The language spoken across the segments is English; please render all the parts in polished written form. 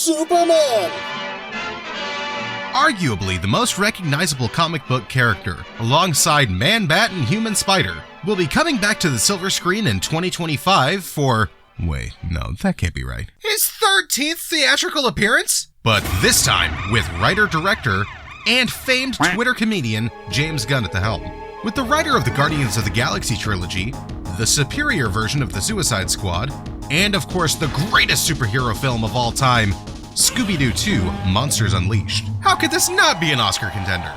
Superman! Arguably the most recognizable comic book character, alongside Man-Bat and Human Spider, will be coming back to the silver screen in 2025 for... Wait, no, that can't be right. His 13th theatrical appearance? But this time with writer-director and famed Twitter comedian James Gunn at the helm. With the writer of the Guardians of the Galaxy trilogy, the superior version of the Suicide Squad, and of course the greatest superhero film of all time, Scooby-Doo 2: Monsters Unleashed. How could this not be an Oscar contender?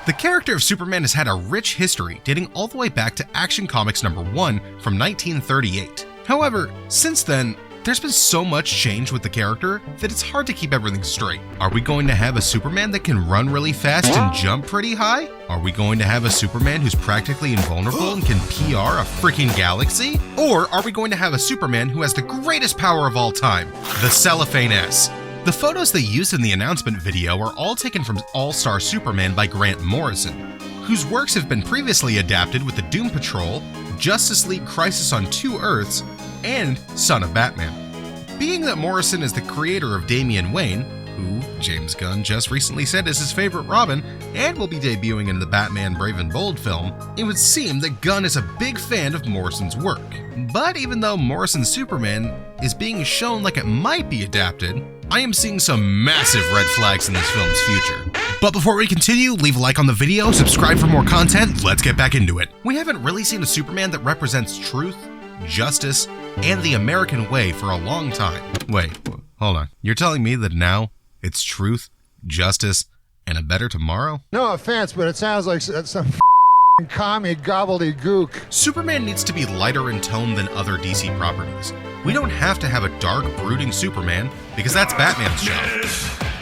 The character of Superman has had a rich history dating all the way back to Action Comics #1 from 1938. However, since then, there's been so much change with the character that it's hard to keep everything straight. Are we going to have a Superman that can run really fast and jump pretty high? Are we going to have a Superman who's practically invulnerable and can PR a freaking galaxy? Or are we going to have a Superman who has the greatest power of all time, the Cellophane S? The photos they used in the announcement video are all taken from All-Star Superman by Grant Morrison, whose works have been previously adapted with the Doom Patrol, Justice League Crisis on Two Earths, and Son of Batman. Being that Morrison is the creator of Damian Wayne, who James Gunn just recently said is his favorite Robin and will be debuting in the Batman Brave and Bold film, it would seem that Gunn is a big fan of Morrison's work. But even though Morrison's Superman is being shown like it might be adapted, I am seeing some massive red flags in this film's future. But before we continue, leave a like on the video, subscribe for more content, let's get back into it. We haven't really seen a Superman that represents truth, justice, and the American way for a long time. Wait, hold on. You're telling me that now it's truth, justice, and a better tomorrow? No offense, but it sounds like some commie gobbledygook. Superman needs to be lighter in tone than other DC properties. We don't have to have a dark, brooding Superman, because that's Batman's job.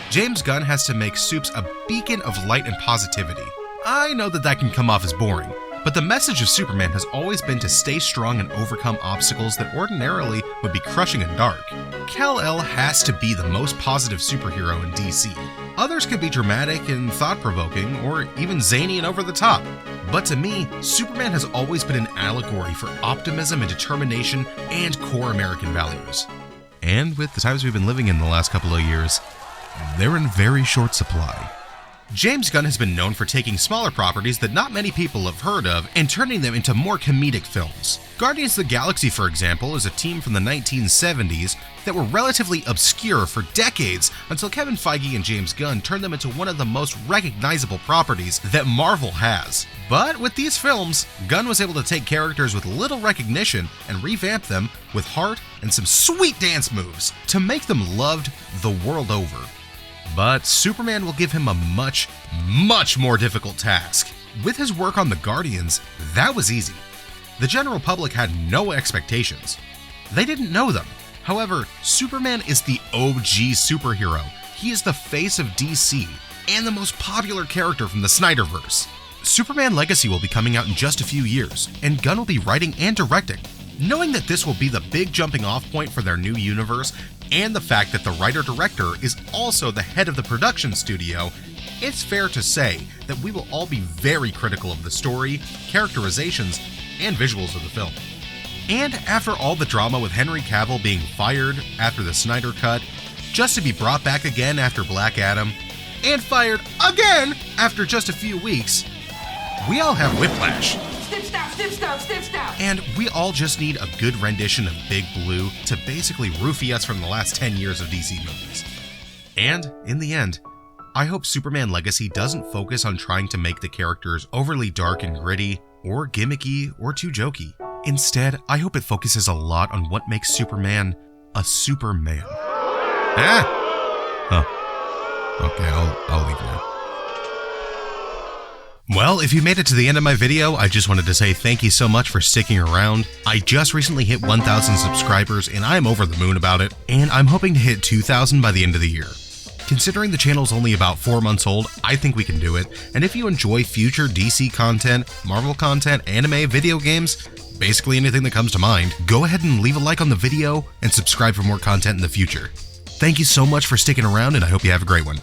James Gunn has to make Supes a beacon of light and positivity. I know that can come off as boring, but the message of Superman has always been to stay strong and overcome obstacles that ordinarily would be crushing and dark. Kal-El has to be the most positive superhero in DC. Others could be dramatic and thought-provoking, or even zany and over the top. But to me, Superman has always been an allegory for optimism and determination and core American values. And with the times we've been living in the last couple of years, they're in very short supply. James Gunn has been known for taking smaller properties that not many people have heard of and turning them into more comedic films. Guardians of the Galaxy, for example, is a team from the 1970s that were relatively obscure for decades until Kevin Feige and James Gunn turned them into one of the most recognizable properties that Marvel has. But with these films, Gunn was able to take characters with little recognition and revamp them with heart and some sweet dance moves to make them loved the world over. But Superman will give him a much, much more difficult task. With his work on the Guardians, that was easy. The general public had no expectations. They didn't know them. However, Superman is the OG superhero. He is the face of DC and the most popular character from the Snyderverse. Superman Legacy will be coming out in just a few years, and Gunn will be writing and directing. Knowing that this will be the big jumping off point for their new universe, and the fact that the writer-director is also the head of the production studio, it's fair to say that we will all be very critical of the story, characterizations, and visuals of the film. And after all the drama with Henry Cavill being fired after the Snyder Cut, just to be brought back again after Black Adam, and fired again after just a few weeks, we all have whiplash. And we all just need a good rendition of Big Blue to basically roofie us from the last 10 years of DC movies. And, in the end, I hope Superman Legacy doesn't focus on trying to make the characters overly dark and gritty, or gimmicky, or too jokey. Instead, I hope it focuses a lot on what makes Superman a Superman. Okay, I'll leave now. Well, if you made it to the end of my video, I just wanted to say thank you so much for sticking around. I just recently hit 1,000 subscribers and I'm over the moon about it, and I'm hoping to hit 2,000 by the end of the year. Considering the channel's only about 4 months old, I think we can do it, and if you enjoy future DC content, Marvel content, anime, video games, basically anything that comes to mind, go ahead and leave a like on the video and subscribe for more content in the future. Thank you so much for sticking around, and I hope you have a great one.